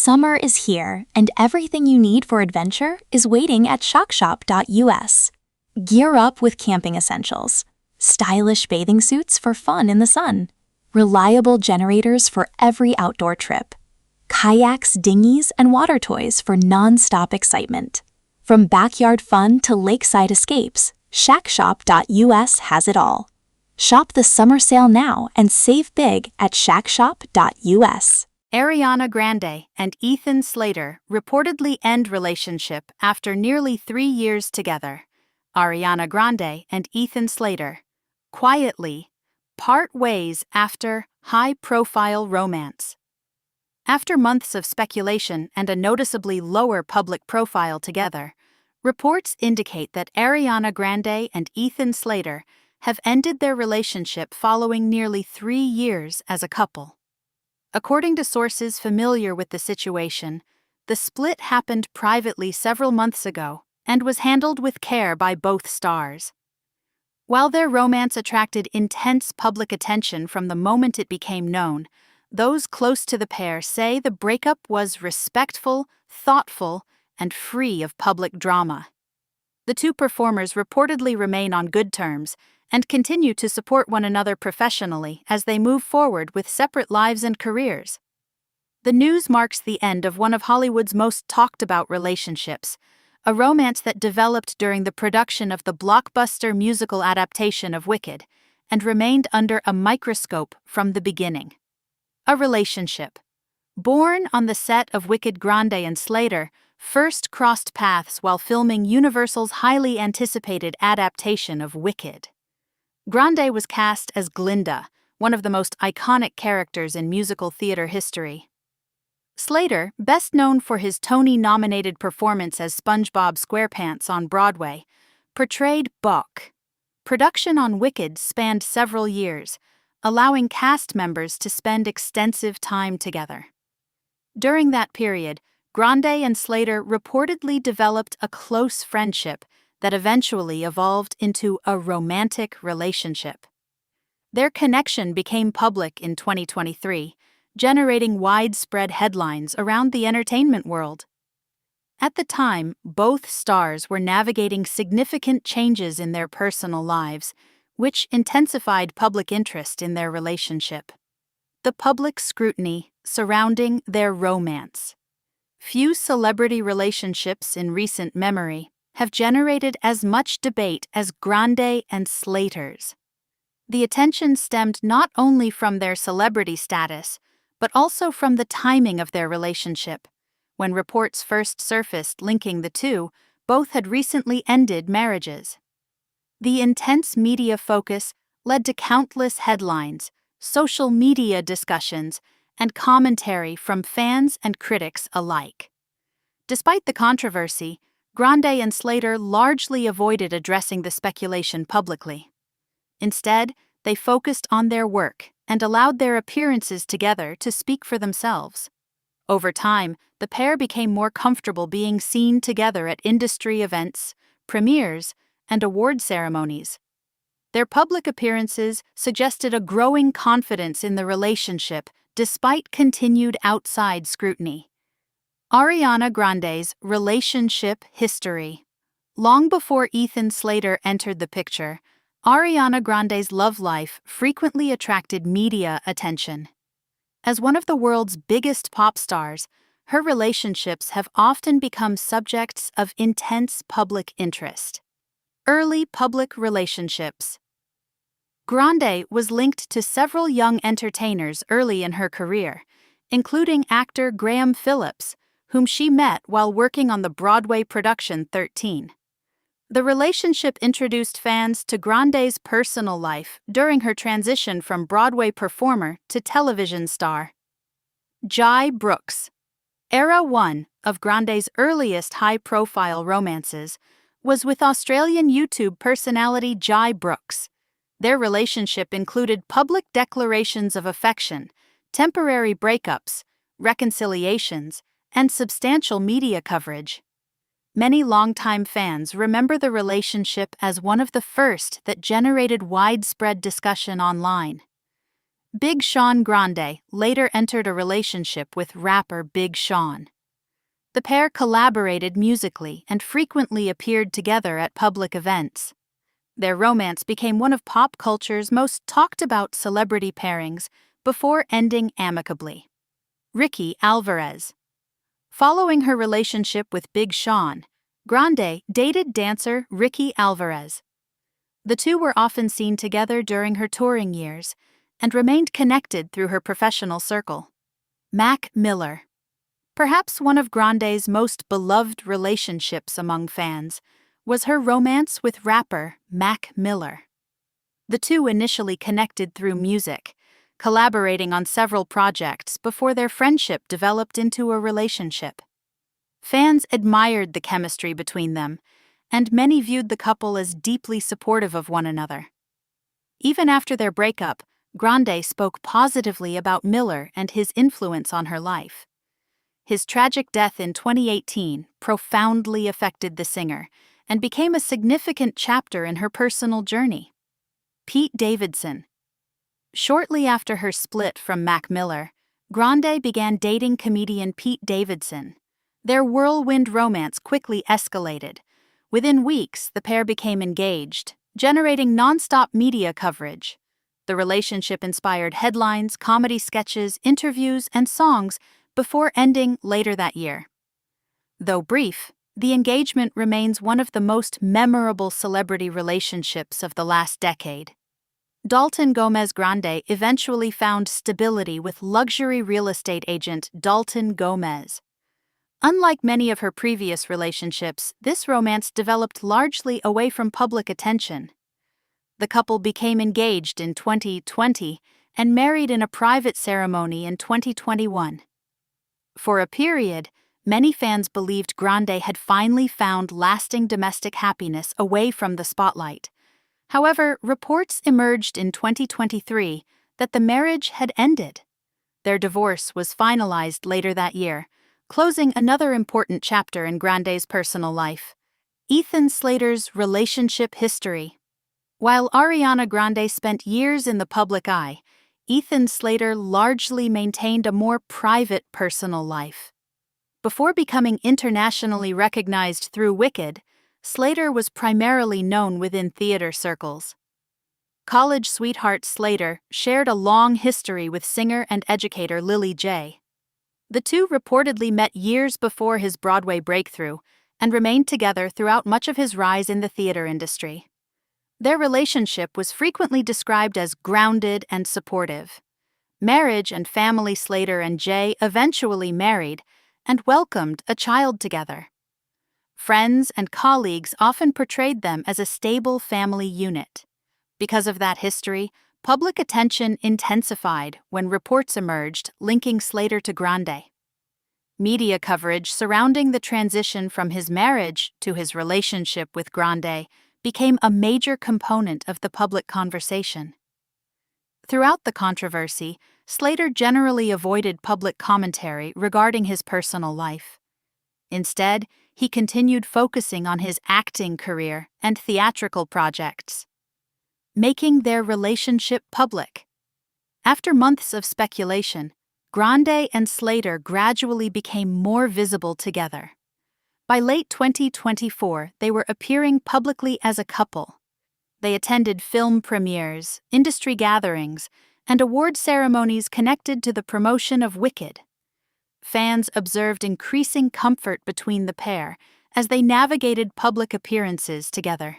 Summer is here, and everything you need for adventure is waiting at shockshop.us. Gear up with camping essentials, stylish bathing suits for fun in the sun, reliable generators for every outdoor trip, kayaks, dinghies, and water toys for non-stop excitement. From backyard fun to lakeside escapes, shackshop.us has it all. Shop the summer sale now and save big at shackshop.us. Ariana Grande and Ethan Slater reportedly end relationship after nearly 3 years together. Ariana Grande and Ethan Slater quietly part ways after high-profile romance. After months of speculation and a noticeably lower public profile together, reports indicate that Ariana Grande and Ethan Slater have ended their relationship following nearly 3 years as a couple. According to sources familiar with the situation, the split happened privately several months ago and was handled with care by both stars. While their romance attracted intense public attention from the moment it became known, those close to the pair say the breakup was respectful, thoughtful, and free of public drama. The two performers reportedly remain on good terms and continue to support one another professionally as they move forward with separate lives and careers. The news marks the end of one of Hollywood's most talked-about relationships, a romance that developed during the production of the blockbuster musical adaptation of Wicked and remained under a microscope from the beginning. A relationship born on the set of Wicked. Grande and Slater first crossed paths while filming Universal's highly anticipated adaptation of Wicked. Grande was cast as Glinda, one of the most iconic characters in musical theater history. Slater, best known for his Tony-nominated performance as SpongeBob SquarePants on Broadway, portrayed Buck. Production on Wicked spanned several years, allowing cast members to spend extensive time together. During that period, Grande and Slater reportedly developed a close friendship that eventually evolved into a romantic relationship. Their connection became public in 2023, generating widespread headlines around the entertainment world. At the time, both stars were navigating significant changes in their personal lives, which intensified public interest in their relationship. The public scrutiny surrounding their romance. Few celebrity relationships in recent memory have generated as much debate as Grande and Slater's. The attention stemmed not only from their celebrity status, but also from the timing of their relationship. When reports first surfaced linking the two, both had recently ended marriages. The intense media focus led to countless headlines, social media discussions, and commentary from fans and critics alike. Despite the controversy, Grande and Slater largely avoided addressing the speculation publicly. Instead, they focused on their work and allowed their appearances together to speak for themselves. Over time, the pair became more comfortable being seen together at industry events, premieres, and award ceremonies. Their public appearances suggested a growing confidence in the relationship despite continued outside scrutiny. Ariana Grande's relationship history. Long before Ethan Slater entered the picture, Ariana Grande's love life frequently attracted media attention. As one of the world's biggest pop stars, her relationships have often become subjects of intense public interest. Early public relationships. Grande was linked to several young entertainers early in her career, including actor Graham Phillips, whom she met while working on the Broadway production 13. The relationship introduced fans to Grande's personal life during her transition from Broadway performer to television star. Jai Brooks. Era 1 of Grande's earliest high-profile romances was with Australian YouTube personality Jai Brooks. Their relationship included public declarations of affection, temporary breakups, reconciliations, and substantial media coverage. Many longtime fans remember the relationship as one of the first that generated widespread discussion online. Big Sean Grande later entered a relationship with rapper Big Sean. The pair collaborated musically and frequently appeared together at public events. Their romance became one of pop culture's most talked about celebrity pairings before ending amicably. Ricky Alvarez. Following her relationship with Big Sean, Grande dated dancer Ricky Alvarez. The two were often seen together during her touring years and remained connected through her professional circle. Mac Miller. Perhaps one of Grande's most beloved relationships among fans was her romance with rapper Mac Miller. The two initially connected through music, collaborating on several projects before their friendship developed into a relationship. Fans admired the chemistry between them, and many viewed the couple as deeply supportive of one another. Even after their breakup, Grande spoke positively about Miller and his influence on her life. His tragic death in 2018 profoundly affected the singer and became a significant chapter in her personal journey. Pete Davidson. Shortly after her split from Mac Miller, Grande began dating comedian Pete Davidson. Their whirlwind romance quickly escalated. Within weeks, the pair became engaged, generating nonstop media coverage. The relationship inspired headlines, comedy sketches, interviews, and songs before ending later that year. Though brief, the engagement remains one of the most memorable celebrity relationships of the last decade. Dalton Gomez Grande eventually found stability with luxury real estate agent Dalton Gomez. Unlike many of her previous relationships, this romance developed largely away from public attention. The couple became engaged in 2020 and married in a private ceremony in 2021. For a period, many fans believed Grande had finally found lasting domestic happiness away from the spotlight. However, reports emerged in 2023 that the marriage had ended. Their divorce was finalized later that year, closing another important chapter in Grande's personal life. Ethan Slater's relationship history. While Ariana Grande spent years in the public eye, Ethan Slater largely maintained a more private personal life. Before becoming internationally recognized through Wicked, Slater was primarily known within theater circles. College sweetheart Slater shared a long history with singer and educator Lily J. The two reportedly met years before his Broadway breakthrough and remained together throughout much of his rise in the theater industry. Their relationship was frequently described as grounded and supportive. Marriage and family. Slater and Jay eventually married and welcomed a child together. Friends and colleagues often portrayed them as a stable family unit. Because of that history, public attention intensified when reports emerged linking Slater to Grande. Media coverage surrounding the transition from his marriage to his relationship with Grande became a major component of the public conversation. Throughout the controversy, Slater generally avoided public commentary regarding his personal life. Instead, he continued focusing on his acting career and theatrical projects, making their relationship public. After months of speculation, Grande and Slater gradually became more visible together. By late 2024, they were appearing publicly as a couple. They attended film premieres, industry gatherings, and award ceremonies connected to the promotion of Wicked. Fans observed increasing comfort between the pair as they navigated public appearances together.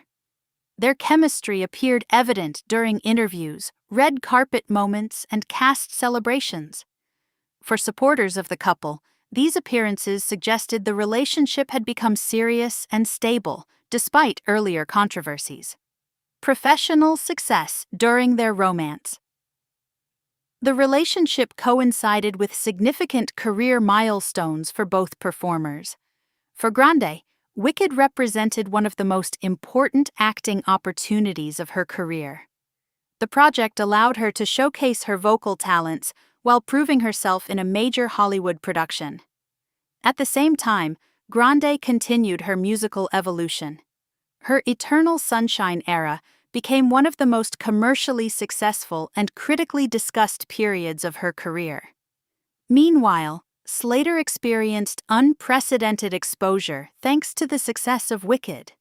Their chemistry appeared evident during interviews, red carpet moments, and cast celebrations. For supporters of the couple, these appearances suggested the relationship had become serious and stable, despite earlier controversies. Professional success during their romance. The relationship coincided with significant career milestones for both performers. For Grande, Wicked represented one of the most important acting opportunities of her career. The project allowed her to showcase her vocal talents while proving herself in a major Hollywood production. At the same time, Grande continued her musical evolution. Her Eternal Sunshine era became one of the most commercially successful and critically discussed periods of her career. Meanwhile, Slater experienced unprecedented exposure thanks to the success of Wicked.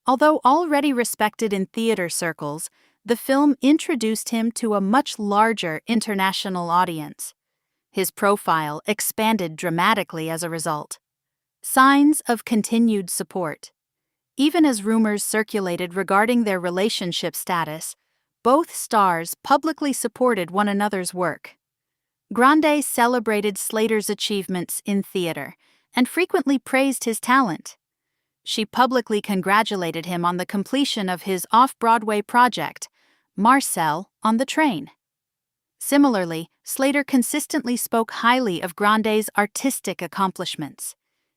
Although already respected in theater circles, the film introduced him to a much larger international audience. His profile expanded dramatically as a result. Signs of continued support. Even as rumors circulated regarding their relationship status, both stars publicly supported one another's work. Grande celebrated Slater's achievements in theater and frequently praised his talent. She publicly congratulated him on the completion of his off-Broadway project, Marcel on the Train. Similarly, Slater consistently spoke highly of Grande's artistic accomplishments.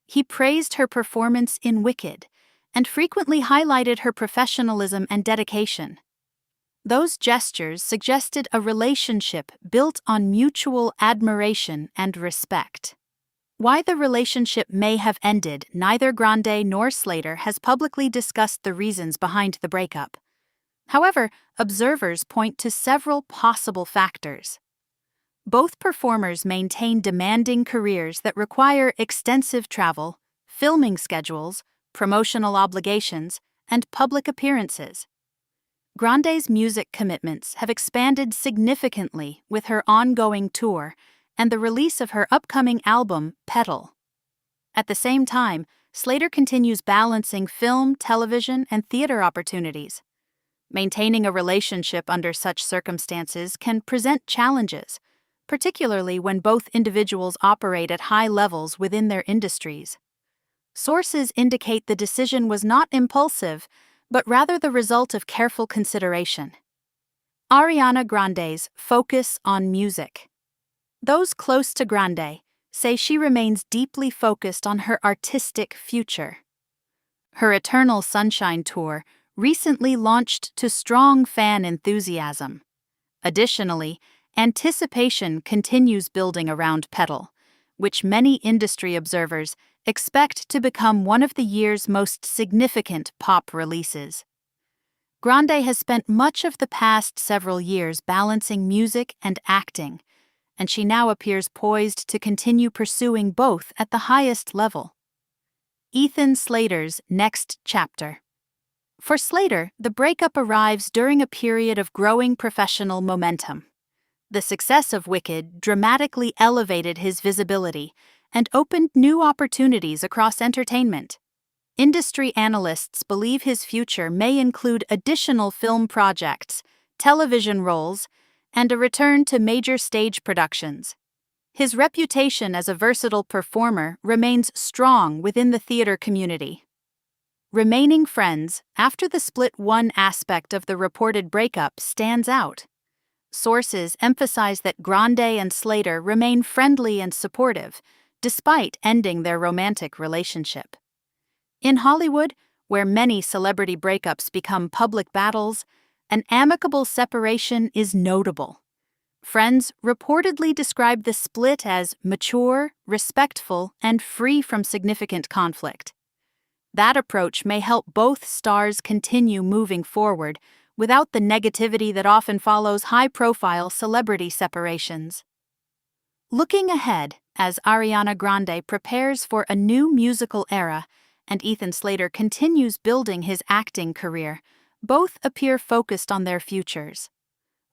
He praised her performance in Wicked and frequently highlighted her professionalism and dedication. Those gestures suggested a relationship built on mutual admiration and respect. Why the relationship may have ended, neither Grande nor Slater has publicly discussed the reasons behind the breakup. However, observers point to several possible factors. Both performers maintain demanding careers that require extensive travel, filming schedules, promotional obligations, and public appearances. Grande's music commitments have expanded significantly with her ongoing tour and the release of her upcoming album, Petal. At the same time, Slater continues balancing film, television, and theater opportunities. Maintaining a relationship under such circumstances can present challenges, particularly when both individuals operate at high levels within their industries. Sources indicate the decision was not impulsive, but rather the result of careful consideration. Ariana Grande's focus on music. Those close to Grande say she remains deeply focused on her artistic future. Her Eternal Sunshine tour recently launched to strong fan enthusiasm. Additionally, anticipation continues building around Petal, which many industry observers expect to become one of the year's most significant pop releases. Grande has spent much of the past several years balancing music and acting, and she now appears poised to continue pursuing both at the highest level. Ethan Slater's next chapter. For Slater, the breakup arrives during a period of growing professional momentum. The success of Wicked dramatically elevated his visibility and opened new opportunities across entertainment. Industry analysts believe his future may include additional film projects, television roles, and a return to major stage productions. His reputation as a versatile performer remains strong within the theater community. Remaining friends after the split, one aspect of the reported breakup stands out. Sources emphasize that Grande and Slater remain friendly and supportive, despite ending their romantic relationship. In Hollywood, where many celebrity breakups become public battles, an amicable separation is notable. Friends reportedly describe the split as mature, respectful, and free from significant conflict. That approach may help both stars continue moving forward without the negativity that often follows high-profile celebrity separations. Looking ahead, as Ariana Grande prepares for a new musical era and Ethan Slater continues building his acting career, both appear focused on their futures.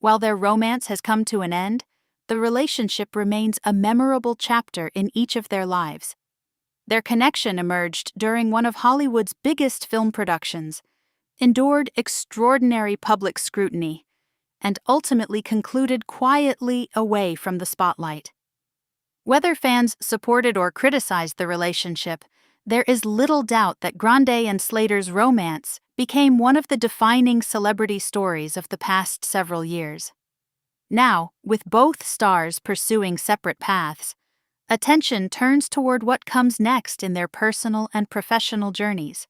While their romance has come to an end, the relationship remains a memorable chapter in each of their lives. Their connection emerged during one of Hollywood's biggest film productions, endured extraordinary public scrutiny, and ultimately concluded quietly away from the spotlight. Whether fans supported or criticized the relationship, there is little doubt that Grande and Slater's romance became one of the defining celebrity stories of the past several years. Now, with both stars pursuing separate paths, attention turns toward what comes next in their personal and professional journeys.